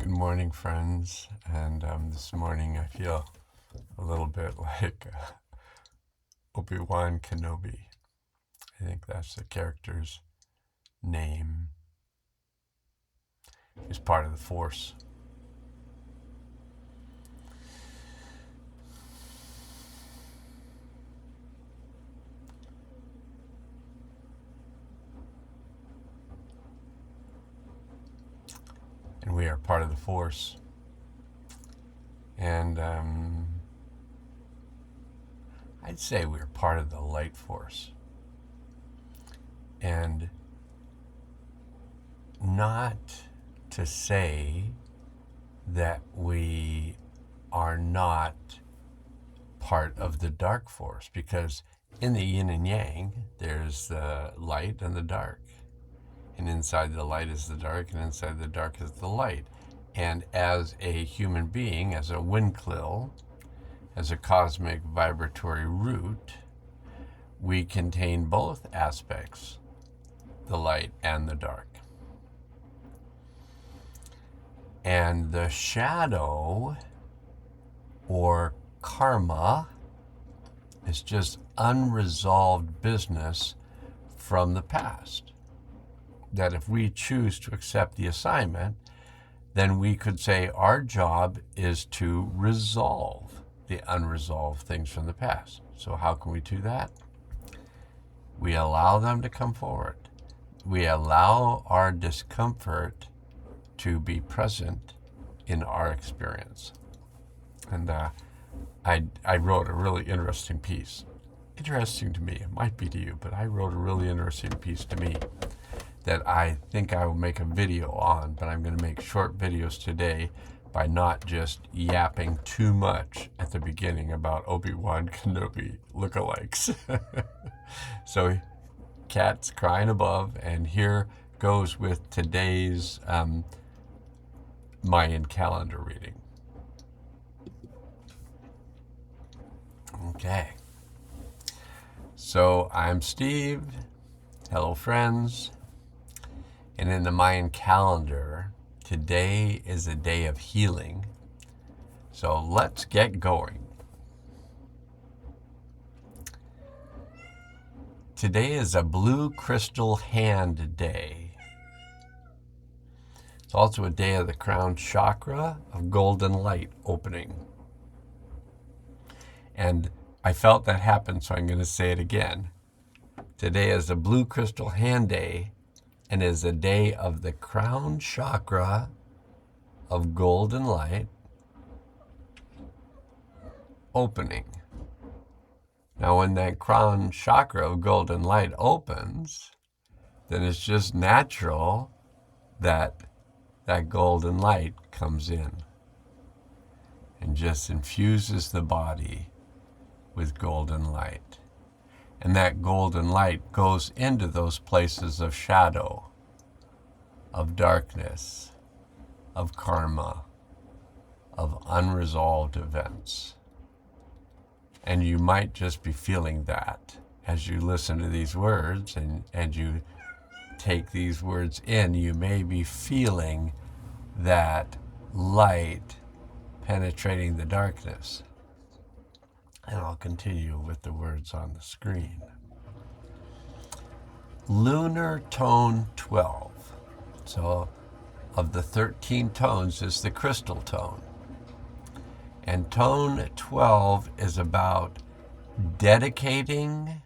Good morning, friends. And this morning I feel a little bit like Obi-Wan Kenobi. I think that's the character's name. He's part of the Force. And we are part of the Force. And I'd say we're part of the Light Force. And not to say that we are not part of the dark force, because in the yin and yang, there's the light and the dark. And inside the light is the dark, and inside the dark is the light. And as a human being, as a windclill, as a cosmic vibratory root, we contain both aspects, the light and the dark. And the shadow, or karma, is just unresolved business from the past. That if we choose to accept the assignment, then we could say our job is to resolve the unresolved things from the past. So how can we do that? We allow them to come forward. We allow our discomfort to be present in our experience. And I wrote a really interesting piece. Interesting to me, it might be to you, but I wrote a really interesting piece to me that I think I will make a video on, but I'm going to make short videos today by not just yapping too much at the beginning about Obi-Wan Kenobi lookalikes. So, cat's crying above, and here goes with today's Mayan calendar reading. Okay. So, I'm Steve. Hello, friends. And in the Mayan calendar, today is a day of healing. So let's get going. Today is a blue crystal hand day. It's also a day of the crown chakra of golden light opening. And I felt that happen, so I'm going to say it again. Today is a blue crystal hand day, and is a day of the crown chakra of golden light opening. Now, when that crown chakra of golden light opens, then it's just natural that that golden light comes in and just infuses the body with golden light. And that golden light goes into those places of shadow, of darkness, of karma, of unresolved events. And you might just be feeling that as you listen to these words and you take these words in. You may be feeling that light penetrating the darkness. And I'll continue with the words on the screen. Lunar tone 12. So, of the 13 tones is the crystal tone. And tone 12 is about dedicating,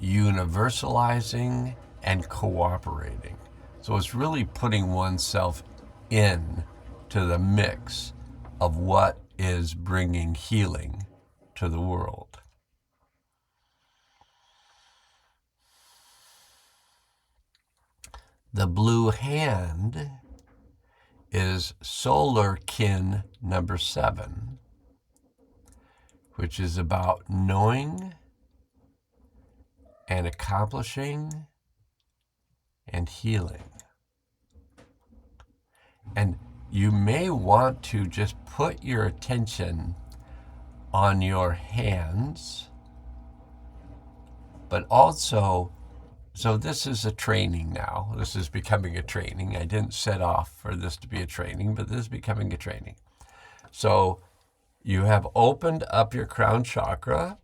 universalizing, and cooperating. So it's really putting oneself in to the mix of what is bringing healing to the world. The blue hand is solar kin number 7, which is about knowing and accomplishing and healing. And you may want to just put your attention on your hands, but also So this is a training now. This is becoming a training. I didn't set off for this to be a training, but this is becoming a training. So you have opened up your crown chakra.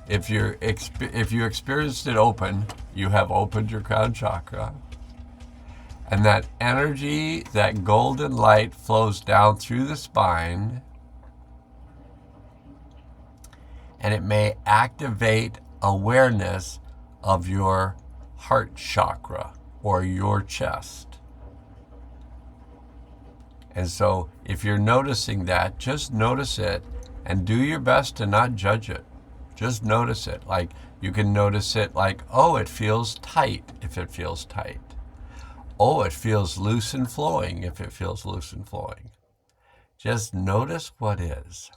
If you experienced it open, you have opened your crown chakra. And that energy, that golden light flows down through the spine, and it may activate awareness of your heart chakra or your chest. And so if you're noticing that, just notice it and do your best to not judge it. Just notice it. Like you can notice it like, oh, it feels tight if it feels tight. Oh, it feels loose and flowing if it feels loose and flowing. Just notice what is.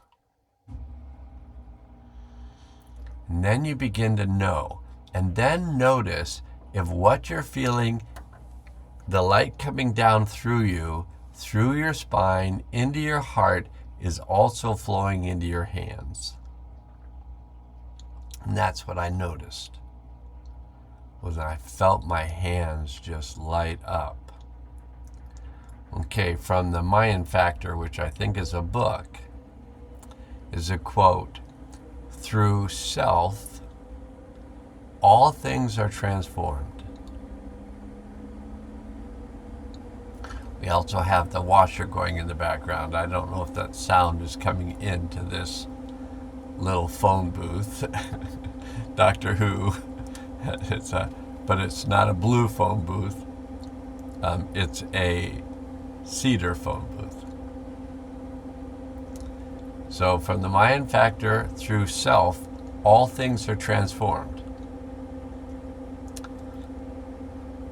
And then you begin to know. And then notice if what you're feeling, the light coming down through you, through your spine, into your heart, is also flowing into your hands. And that's what I noticed, was I felt my hands just light up. Okay, from the Mayan Factor, which I think is a book, is a quote, "Through self, all things are transformed." We also have the washer going in the background. I don't know if that sound is coming into this little phone booth. Doctor Who. But it's not a blue phone booth. It's a cedar phone booth. So from the Mayan Factor, through self, all things are transformed.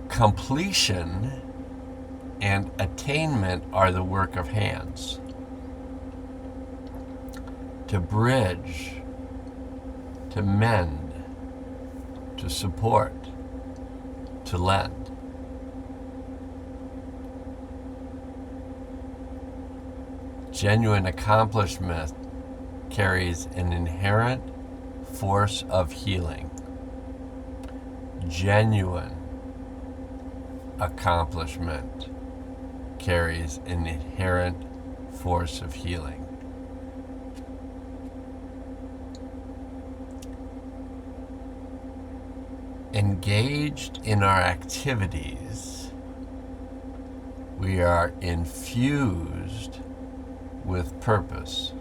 Completion and attainment are the work of hands. To bridge, to mend, to support, to lend. Genuine accomplishment carries an inherent force of healing. Genuine accomplishment carries an inherent force of healing. Engaged in our activities, we are infused with purpose.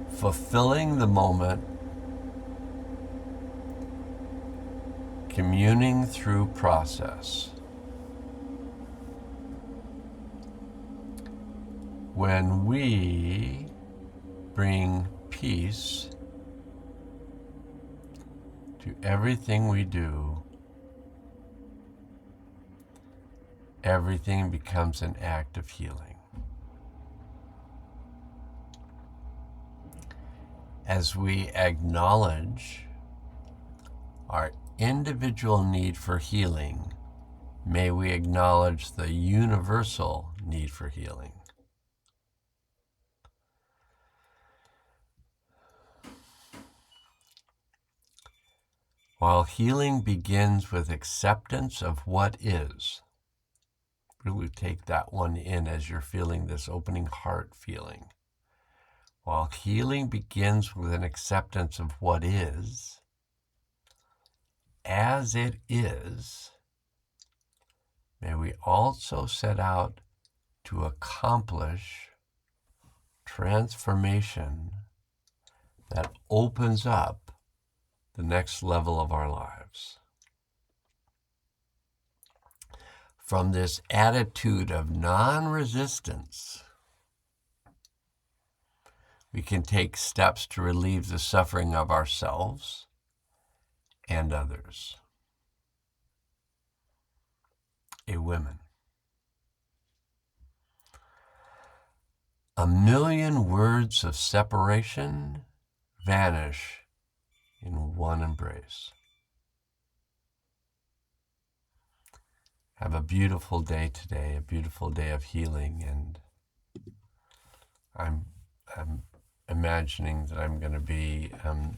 Fulfilling the moment, communing through process. When we bring peace to everything we do, everything becomes an act of healing. As we acknowledge our individual need for healing, may we acknowledge the universal need for healing. While healing begins with acceptance of what is, really take that one in as you're feeling this opening heart feeling. While healing begins with an acceptance of what is, as it is, may we also set out to accomplish transformation that opens up the next level of our lives. From this attitude of non-resistance, we can take steps to relieve the suffering of ourselves and others. A woman. 1,000,000 words of separation vanish in one embrace. Have a beautiful day today, a beautiful day of healing, and I'm imagining that I'm going to be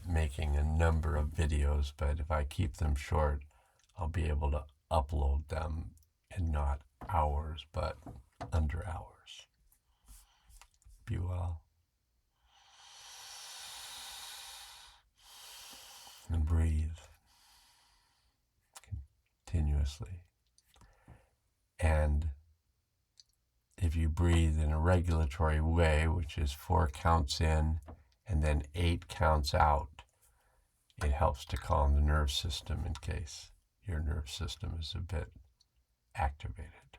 making a number of videos, but if I keep them short, I'll be able to upload them in not hours, but under hours. Be well. And breathe continuously. And if you breathe in a regulatory way, which is 4 counts in and then 8 counts out, it helps to calm the nerve system in case your nerve system is a bit activated.